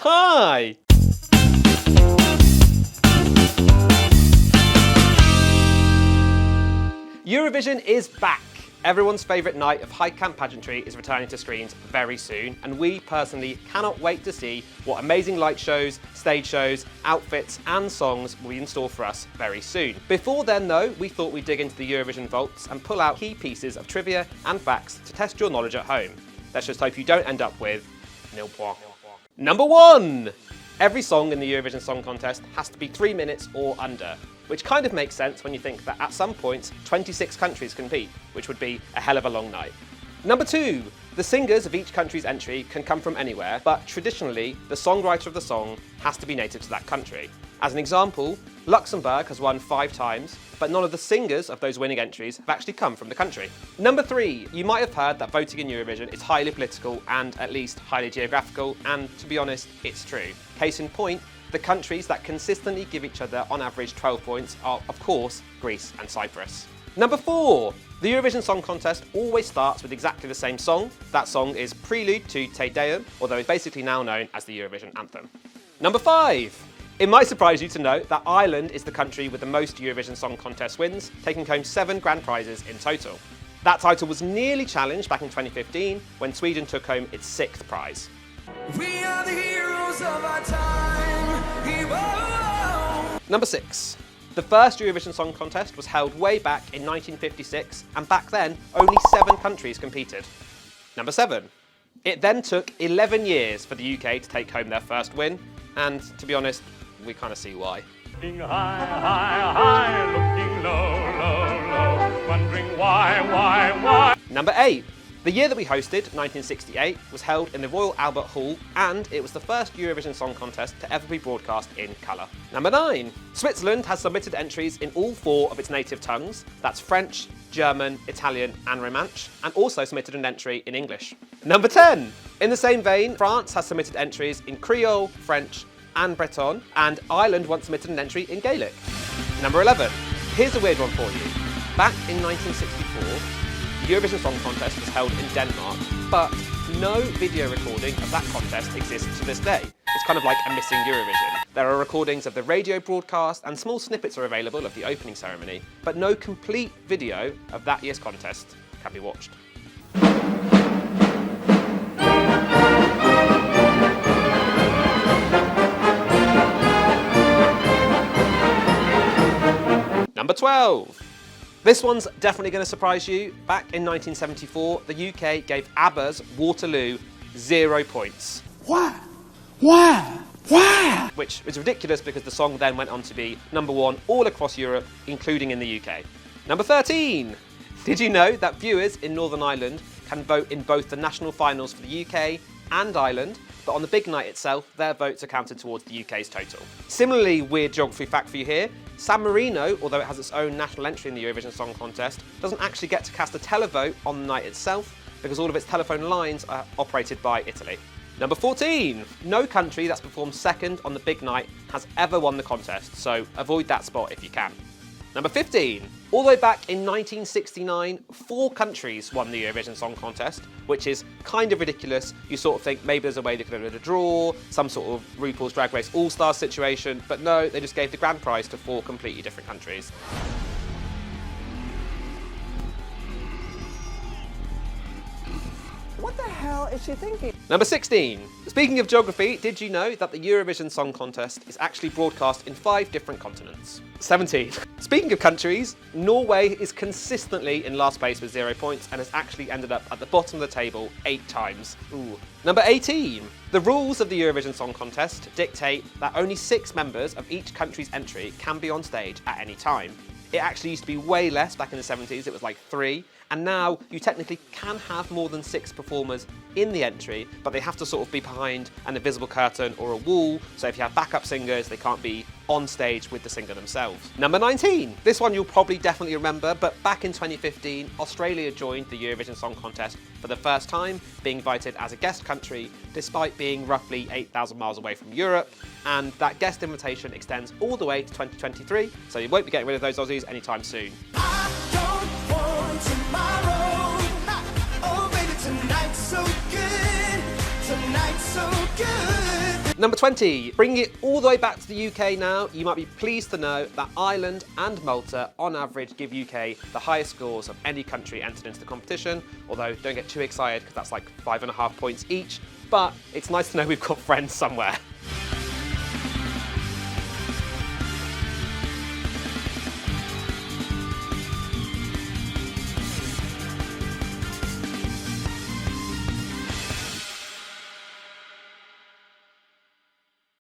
Hi! Eurovision is back! Everyone's favourite night of high camp pageantry is returning to screens very soon, and we personally cannot wait to see what amazing light shows, stage shows, outfits and songs will be in store for us very soon. Before then though, we thought we'd dig into the Eurovision vaults and pull out key pieces of trivia and facts to test your knowledge at home. Let's just hope you don't end up with nil point. Number 1! Every song in the Eurovision Song Contest has to be 3 minutes or under, which kind of makes sense when you think that at some point 26 countries compete, which would be a hell of a long night. Number 2, the singers of each country's entry can come from anywhere, but traditionally the songwriter of the song has to be native to that country. As an example, Luxembourg has won 5 times, but none of the singers of those winning entries have actually come from the country. Number 3, you might have heard that voting in Eurovision is highly political and at least highly geographical, and to be honest, it's true. Case in point, the countries that consistently give each other on average 12 points are, of course, Greece and Cyprus. Number 4, the Eurovision Song Contest always starts with exactly the same song. That song is Prelude to Te Deum, although it's basically now known as the Eurovision Anthem. Number 5, it might surprise you to note that Ireland is the country with the most Eurovision Song Contest wins, taking home 7 grand prizes in total. That title was nearly challenged back in 2015 when Sweden took home its 6th prize. We are the heroes of our time. Number 6. The first Eurovision Song Contest was held way back in 1956, and back then only 7 countries competed. Number 7. It then took 11 years for the UK to take home their first win, and to be honest, we kind of see why. Looking high, high, high, looking low, low, low, wondering why. Number 8. The year that we hosted, 1968, was held in the Royal Albert Hall, and it was the first Eurovision Song Contest to ever be broadcast in colour. Number 9. Switzerland has submitted entries in all 4 of its native tongues. That's French, German, Italian and Romansh, and also submitted an entry in English. Number 10. In the same vein, France has submitted entries in Creole, French and Breton, and Ireland once submitted an entry in Gaelic. Number 11. Here's a weird one for you. Back in 1964, the Eurovision Song Contest was held in Denmark, but no video recording of that contest exists to this day. It's kind of like a missing Eurovision. There are recordings of the radio broadcast and small snippets are available of the opening ceremony, but no complete video of that year's contest can be watched. Number 12. This one's definitely going to surprise you. Back in 1974, the UK gave ABBA's Waterloo 0 points. Why? Which is ridiculous because the song then went on to be number 1 all across Europe, including in the UK. Number 13. Did you know that viewers in Northern Ireland can vote in both the national finals for the UK and Ireland, but on the big night itself, their votes are counted towards the UK's total? Similarly, weird geography fact for you here, San Marino, although it has its own national entry in the Eurovision Song Contest, doesn't actually get to cast a televote on the night itself because all of its telephone lines are operated by Italy. Number 14. No country that's performed second on the big night has ever won the contest, so avoid that spot if you can. Number 15. All the way back in 1969, 4 countries won the Eurovision Song Contest, which is kind of ridiculous. You sort of think maybe there's a way they could have had a draw, some sort of RuPaul's Drag Race All-Stars situation, but no, they just gave the grand prize to 4 completely different countries. What the hell is she thinking? Number 16. Speaking of geography, did you know that the Eurovision Song Contest is actually broadcast in 5 different continents? 17. Speaking of countries, Norway is consistently in last place with 0 points and has actually ended up at the bottom of the table 8 times. Ooh. Number 18. The rules of the Eurovision Song Contest dictate that only 6 members of each country's entry can be on stage at any time. It actually used to be way less back in the 70s, it was like 3, and now you technically can have more than 6 performers in the entry, but they have to sort of be behind an invisible curtain or a wall, so if you have backup singers, they can't be on stage with the singer themselves. Number 19. This one you'll probably definitely remember, but back in 2015, Australia joined the Eurovision Song Contest for the first time, being invited as a guest country, despite being roughly 8,000 miles away from Europe, and that guest invitation extends all the way to 2023, so you won't be getting rid of those Aussies anytime soon. I don't want tomorrow. Oh baby, tonight's so good. Tonight's so good. Number 20, bringing it all the way back to the UK now, you might be pleased to know that Ireland and Malta, on average, give UK the highest scores of any country entered into the competition, although don't get too excited because that's like 5.5 points each, but it's nice to know we've got friends somewhere.